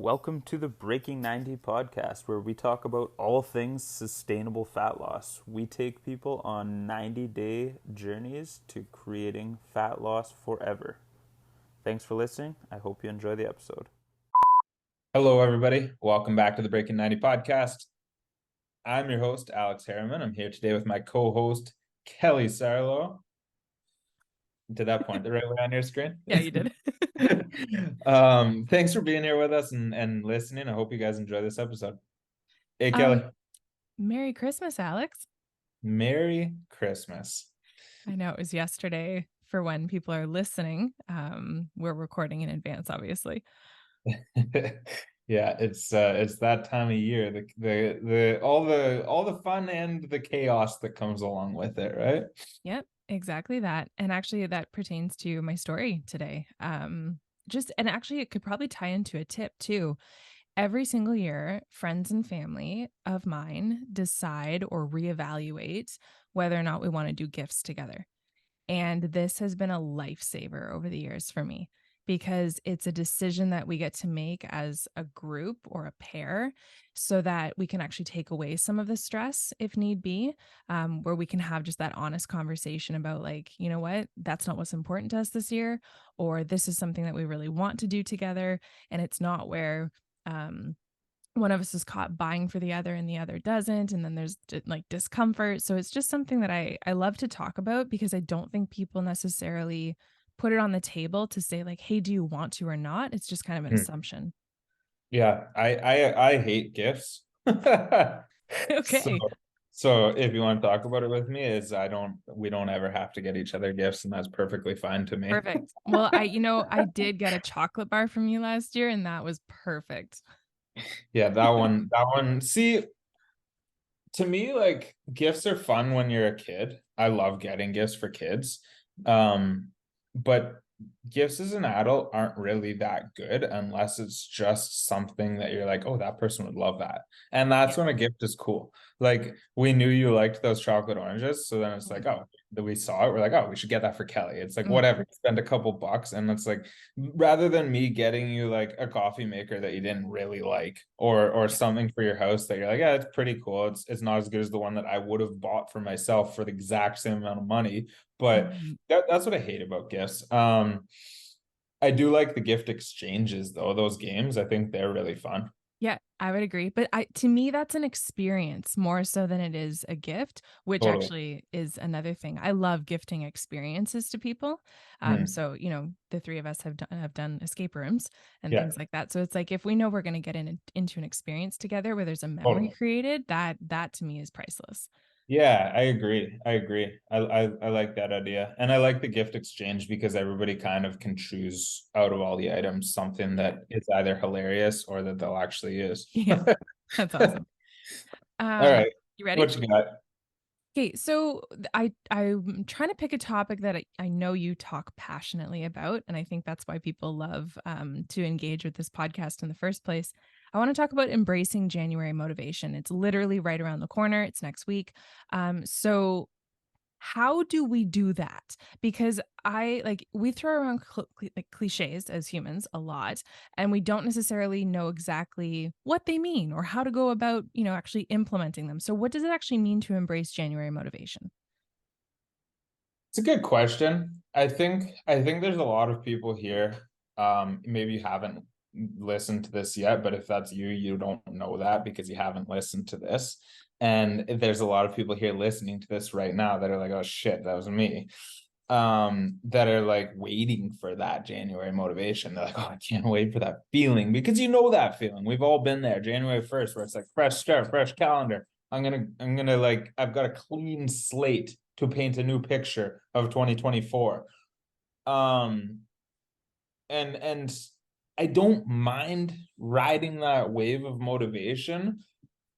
Welcome to the Breaking 90 podcast, where we talk about all things sustainable fat loss. We take people on 90-day journeys to creating fat loss forever. Thanks for listening. I hope you enjoy the episode. Hello, everybody. Welcome back to the Breaking 90 podcast. I'm your host, Alex Harriman. I'm here today with my co-host, Kelly Sarlo. Did that point the right way on your screen? Yeah, you did. Thanks for being here with us and listening. I hope you guys enjoy this episode. Hey, Kelly. Merry Christmas, Alex. Merry Christmas. I know it was yesterday for when people are listening. We're recording in advance, obviously. Yeah, it's that time of year. The all the fun and the chaos that comes along with it, right? Yep, exactly that. And actually that pertains to my story today. And actually it could probably tie into a tip too. Every single year, friends and family of mine decide or reevaluate whether or not we want to do gifts together. And this has been a lifesaver over the years for me because it's a decision that we get to make as a group or a pair so that we can actually take away some of the stress if need be, where we can have just that honest conversation about, like, you know what, that's not what's important to us this year, or this is something that we really want to do together. And it's not where, one of us is caught buying for the other and the other doesn't, and then there's like discomfort. So it's just something that I love to talk about because I don't think people necessarily put it on the table to say, like, hey, do you want to or not? It's just kind of an assumption. Yeah, I hate gifts. Okay. So if you want to talk about it with me, we don't ever have to get each other gifts, and that's perfectly fine to me. Perfect. Well, I did get a chocolate bar from you last year, and that was perfect. Yeah, that one. See, to me, like, gifts are fun when you're a kid. I love getting gifts for kids. But gifts as an adult aren't really that good unless it's just something that you're like, oh, that person would love that. And that's when a gift is cool. Like, we knew you liked those chocolate oranges, so then it's like, oh, that we saw it, we're like, oh, we should get that for Kelly. It's like, whatever, spend a couple bucks, and it's like, rather than me getting you like a coffee maker that you didn't really like, or something for your house that you're like, yeah, it's pretty cool, it's not as good as the one that I would have bought for myself for the exact same amount of money. But that's what I hate about gifts. I do like the gift exchanges though. Those games, I think they're really fun. Yeah, I would agree. But to me, that's an experience more so than it is a gift, which Totally. actually is another thing. I love gifting experiences to people. So, the three of us have done escape rooms and Yeah. things like that. So it's like, if we know we're going to get into an experience together where there's a memory Totally. created, that to me is priceless. Yeah, I agree. I like that idea. And I like the gift exchange because everybody kind of can choose out of all the items something that is either hilarious or that they'll actually use. Yeah, that's awesome. All right. You ready? What you got? Okay, so I'm trying to pick a topic that I know you talk passionately about, and I think that's why people love to engage with this podcast in the first place. I want to talk about embracing January motivation. It's literally right around the corner. It's next week. So how do we do that? Because we throw around like cliches as humans a lot, and we don't necessarily know exactly what they mean or how to go about, actually implementing them. So what does it actually mean to embrace January motivation? It's a good question. I think there's a lot of people here. Maybe you haven't listened to this yet, but if that's you, you don't know that because you haven't listened to this. And there's a lot of people here listening to this right now that are like, oh shit, that was me. That are like waiting for that January motivation. They're like, oh, I can't wait for that feeling, because you know that feeling. We've all been there, January 1st, where it's like fresh start, fresh calendar. I'm gonna like, I've got a clean slate to paint a new picture of 2024. And I don't mind riding that wave of motivation,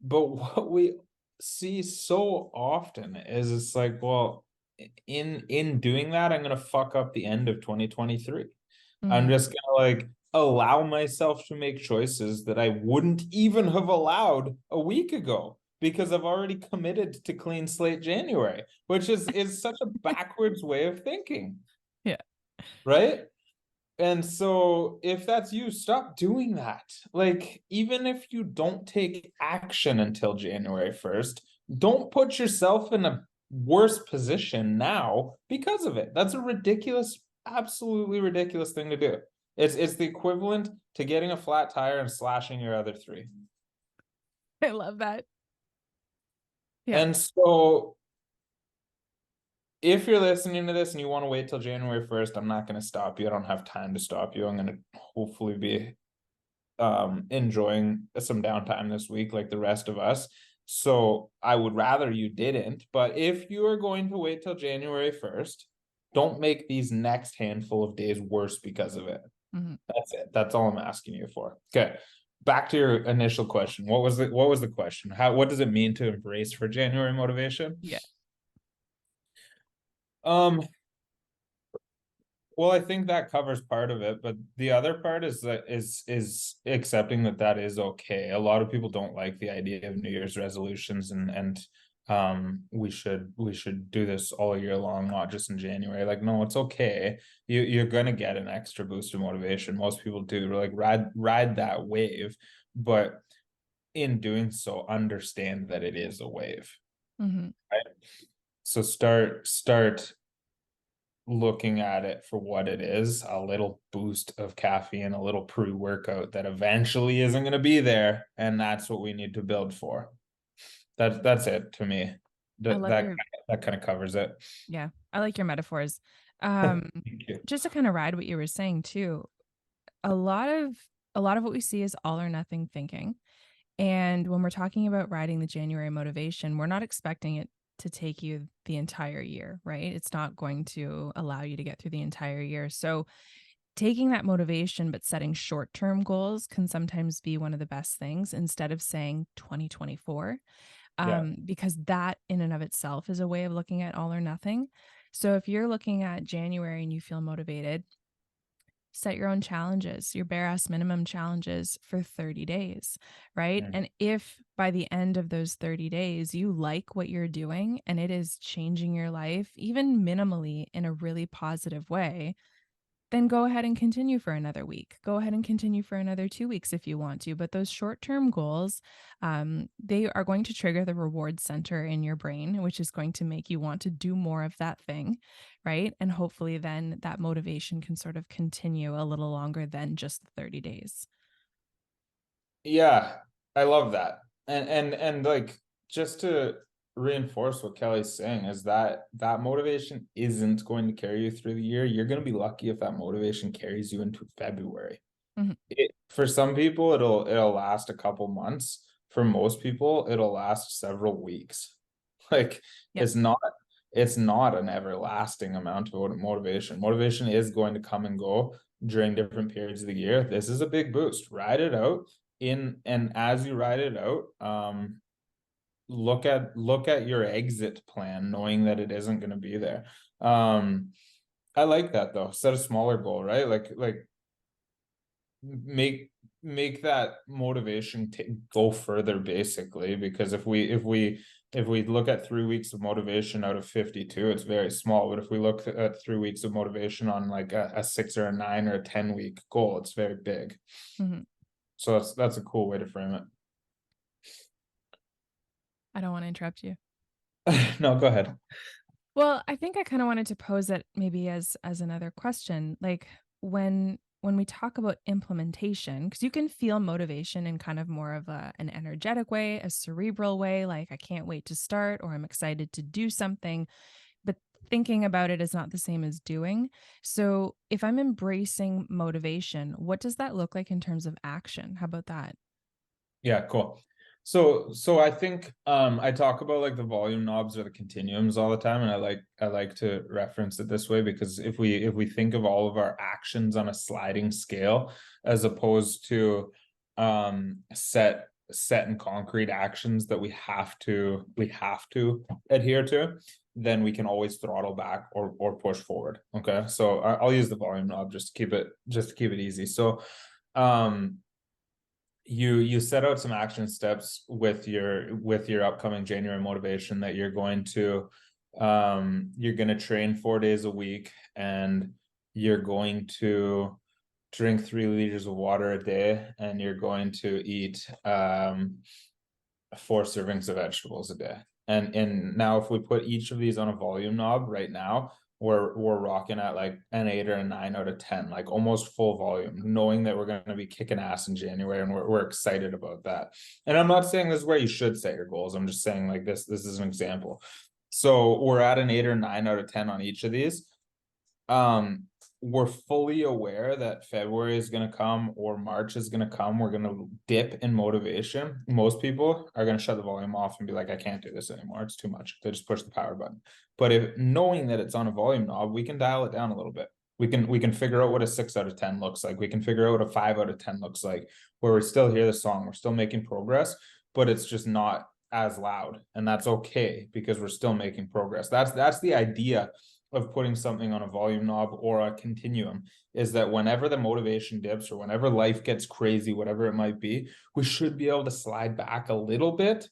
but what we see so often is it's like, well, in doing that, I'm gonna fuck up the end of 2023. I'm just gonna like allow myself to make choices that I wouldn't even have allowed a week ago because I've already committed to clean slate January, which is such a backwards way of thinking. Yeah. Right? And so if that's you, stop doing that. Like, even if you don't take action until January 1st, don't put yourself in a worse position now because of it. That's a ridiculous, absolutely ridiculous thing to do. It's the equivalent to getting a flat tire and slashing your other three. I love that. Yeah. And so if you're listening to this and you want to wait till January 1st, I'm not going to stop you. I don't have time to stop you. I'm going to hopefully be enjoying some downtime this week like the rest of us. So I would rather you didn't. But if you are going to wait till January 1st, don't make these next handful of days worse because of it. Mhm. That's it. That's all I'm asking you for. Okay. Back to your initial question. What was the question? What does it mean to embrace for January motivation? Yeah. Well, I think that covers part of it, but the other part is that is accepting that that is okay. A lot of people don't like the idea of New Year's resolutions, and we should do this all year long, not just in January. Like, no, it's okay. You're gonna get an extra boost of motivation. Most people do, like, ride that wave, but in doing so, understand that it is a wave. Mm-hmm. Right? So start looking at it for what it is, a little boost of caffeine, a little pre-workout that eventually isn't going to be there, and that's what we need to build for. That's it to me. That kind of covers it. Yeah, I like your metaphors. Thank you. Just to kind of ride what you were saying too, a lot of what we see is all or nothing thinking. And when we're talking about riding the January motivation, we're not expecting it to take you the entire year, right? It's not going to allow you to get through the entire year. So taking that motivation but setting short-term goals can sometimes be one of the best things instead of saying 2024, Yeah. because that in and of itself is a way of looking at all or nothing. So if you're looking at January and you feel motivated, set your own challenges, your bare ass minimum challenges for 30 days, right? Mm. And if by the end of those 30 days you like what you're doing and it is changing your life, even minimally in a really positive way, then go ahead and continue for another week. Go ahead and continue for another 2 weeks if you want to. But those short-term goals, they are going to trigger the reward center in your brain, which is going to make you want to do more of that thing, right? And hopefully then that motivation can sort of continue a little longer than just the 30 days. Yeah, I love that. And like, just to reinforce what Kelly's saying, is that motivation isn't going to carry you through the year. You're going to be lucky if that motivation carries you into February. Mhm. For some people, it'll last a couple months. For most people, it'll last several weeks. Like, Yep. it's not an everlasting amount of motivation. Motivation is going to come and go during different periods of the year. This is a big boost. Ride it out and as you ride it out, look at your exit plan, knowing that it isn't going to be there. I like that though. Set a smaller goal, right? Like make that motivation go further, basically, because if we look at 3 weeks of motivation out of 52, it's very small. But if we look at 3 weeks of motivation on like a 6 or a 9 or a 10-week goal, it's very big. Mm-hmm. So that's a cool way to frame it. I don't want to interrupt you. No, go ahead. Well, I think I kind of wanted to pose it maybe as another question. Like when we talk about implementation, because you can feel motivation in kind of more of an energetic way, a cerebral way, like I can't wait to start or I'm excited to do something. But thinking about it is not the same as doing. So if I'm embracing motivation, what does that look like in terms of action? How about that? Yeah, cool. So I think I talk about like the volume knobs or the continuums all the time, and I like to reference it this way, because if we think of all of our actions on a sliding scale as opposed to set and concrete actions that we have to adhere to, then we can always throttle back or push forward. Okay, so I'll use the volume knob just to keep it easy. So you set out some action steps with your upcoming January motivation, that you're going to train 4 days a week, and you're going to drink 3 liters of water a day, and you're going to eat 4 servings of vegetables a day. And now if we put each of these on a volume knob right now, we're rocking at like an 8 or a 9 out of 10, like almost full volume, knowing that we're going to be kicking ass in January, and we're excited about that. And I'm not saying this is where you should set your goals. I'm just saying like this is an example. So we're at an 8 or 9 out of 10 on each of these. We're fully aware that February is going to come or March is going to come. We're going to dip in motivation. Most people are going to shut the volume off and be like, I can't do this anymore. It's too much. They just push the power button. But if knowing that it's on a volume knob, we can dial it down a little bit. We can figure out what a 6 out of 10 looks like. We can figure out what a 5 out of 10 looks like, where we still hear the song. We're still making progress, but it's just not as loud. And that's okay, because we're still making progress. That's the idea of putting something on a volume knob or a continuum, is that whenever the motivation dips or whenever life gets crazy, whatever it might be, we should be able to slide back a little bit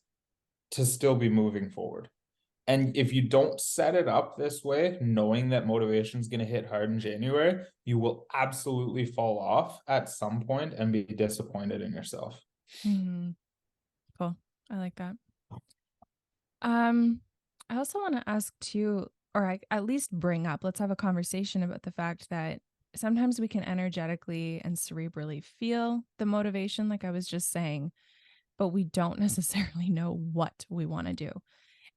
to still be moving forward. And if you don't set it up this way, knowing that motivation is going to hit hard in January, you will absolutely fall off at some point and be disappointed in yourself. Mm-hmm. Cool. I like that. I also want to ask too, or at least bring up, let's have a conversation about the fact that sometimes we can energetically and cerebrally feel the motivation, like I was just saying, but we don't necessarily know what we want to do.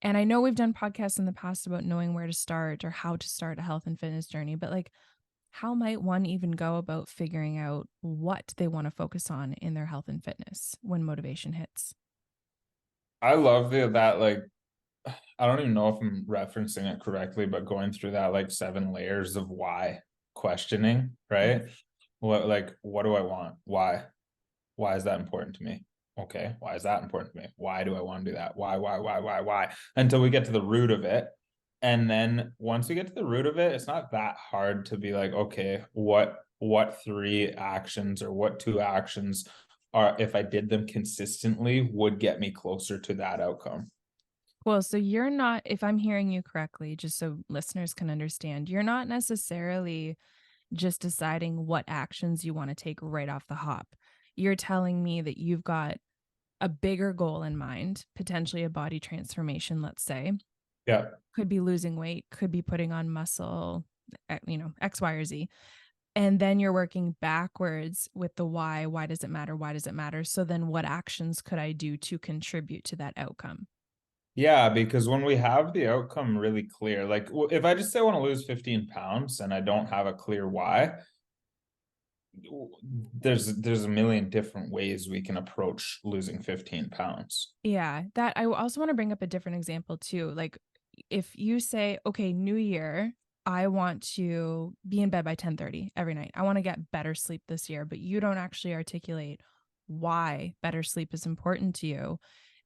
And I know we've done podcasts in the past about knowing where to start or how to start a health and fitness journey, but like, how might one even go about figuring out what they want to focus on in their health and fitness when motivation hits? I love that, like, I don't even know if I'm referencing it correctly, but going through that like 7 layers of why questioning, right? What do I want? Why is that important to me? Okay, why is that important to me? Why do I want to do that? Why? Until we get to the root of it. And then once we get to the root of it, it's not that hard to be like, okay, what 3 actions or what 2 actions are, if I did them consistently, would get me closer to that outcome. Well, so you're not, if I'm hearing you correctly, just so listeners can understand, you're not necessarily just deciding what actions you want to take right off the hop. You're telling me that you've got a bigger goal in mind, potentially a body transformation, let's say. Yeah. Could be losing weight, could be putting on muscle, X, Y, or Z. And then you're working backwards with the why. Why does it matter? Why does it matter? So then what actions could I do to contribute to that outcome? Yeah, because when we have the outcome really clear, like if I just say I want to lose 15 pounds and I don't have a clear why, there's a million different ways we can approach losing 15 pounds. Yeah, that I also want to bring up a different example too. Like if you say, okay, new year, I want to be in bed by 10:30 every night. I want to get better sleep this year, but you don't actually articulate why better sleep is important to you.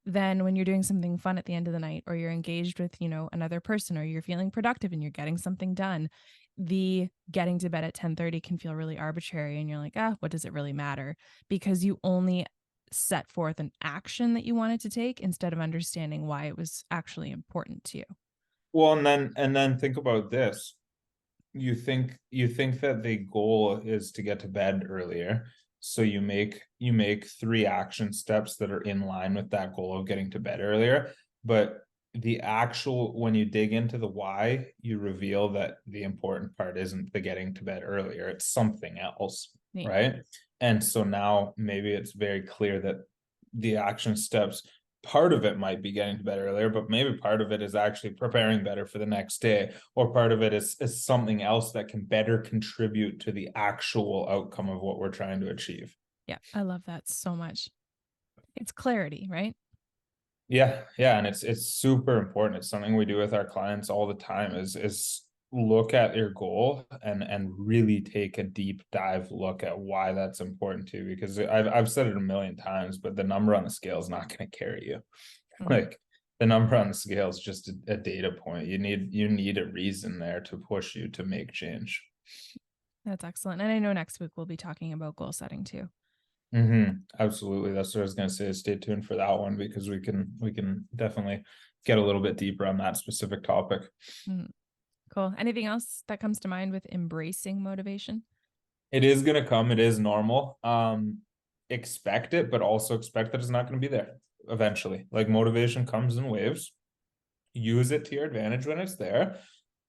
Then when you're doing something fun at the end of the night, or you're engaged with, another person, or you're feeling productive and you're getting something done, the getting to bed at 10:30 can feel really arbitrary. And you're like, what does it really matter? Because you only set forth an action that you wanted to take instead of understanding why it was actually important to you. Well, and then think about this. You think that the goal is to get to bed earlier. So you make 3 action steps that are in line with that goal of getting to bed earlier. But the actual, when you dig into the why, you reveal that the important part isn't the getting to bed earlier, it's something else. Yeah. Right. And so now maybe it's very clear that the action steps, part of it might be getting to bed earlier, but maybe part of it is actually preparing better for the next day, or part of it is something else that can better contribute to the actual outcome of what we're trying to achieve. Yeah, I love that so much. It's clarity, right? Yeah, and it's super important. It's something we do with our clients all the time, is look at your goal and really take a deep dive look at why that's important to you, because I've said it a million times, but the number on the scale is not going to carry you. Like the number on the scale is just a data point. You need a reason there to push you to make change. That's excellent. And I know next week we'll be talking about goal setting too. Absolutely. That's what I was going to say. Stay tuned for that one, because we can definitely get a little bit deeper on that specific topic. Cool. Anything else that comes to mind with embracing motivation? It is going to come. It is normal. Expect it, but also expect that it's not going to be there eventually. Like, motivation comes in waves. Use it to your advantage when it's there,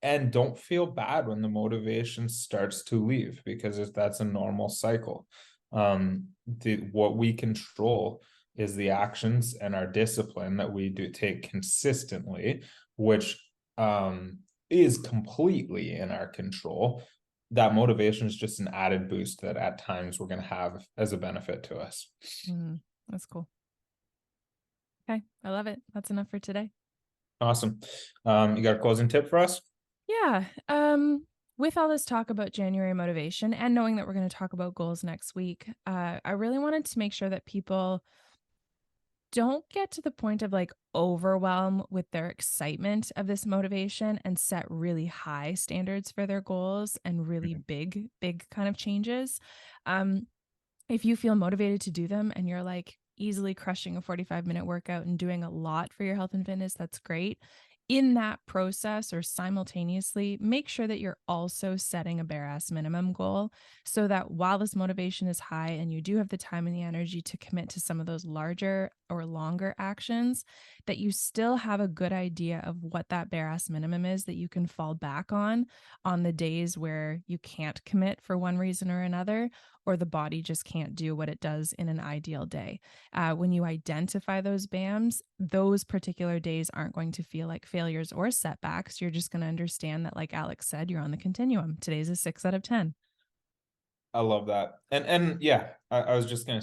and don't feel bad when the motivation starts to leave, because that's a normal cycle. What we control is the actions and our discipline that we do take consistently, which is completely in our control. That motivation is just an added boost that at times we're going to have as a benefit to us. That's cool. Okay, I love it. That's enough for today. Awesome. You got a closing tip for us? Yeah. With all this talk about January motivation and knowing that we're going to talk about goals next week, I really wanted to make sure that people don't get to the point of like overwhelm with their excitement of this motivation and set really high standards for their goals and really big kind of changes. If you feel motivated to do them and you're like easily crushing a 45-minute workout and doing a lot for your health and fitness, that's great. In that process, or simultaneously, make sure that you're also setting a bare ass minimum goal, so that while this motivation is high and you do have the time and the energy to commit to some of those larger or longer actions, that you still have a good idea of what that bare ass minimum is that you can fall back on the days where you can't commit for one reason or another, or the body just can't do what it does in an ideal day. When you identify those BAMs, those particular days aren't going to feel like failures or setbacks. You're just going to understand that, like Alex said, you're on the continuum. Today's a 6 out of 10. I love that. And yeah, I was just gonna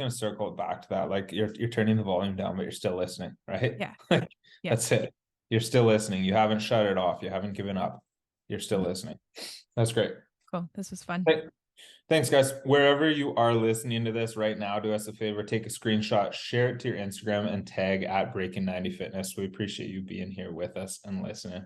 circle it back to that. Like, you're turning the volume down, but you're still listening, right? Yeah. Yeah. That's it. You're still listening. You haven't shut it off. You haven't given up. You're still listening. That's great. Cool. This was fun. Thanks, guys. Wherever you are listening to this right now, do us a favor, take a screenshot, share it to your Instagram, and tag at Breaking 90 Fitness. We appreciate you being here with us and listening.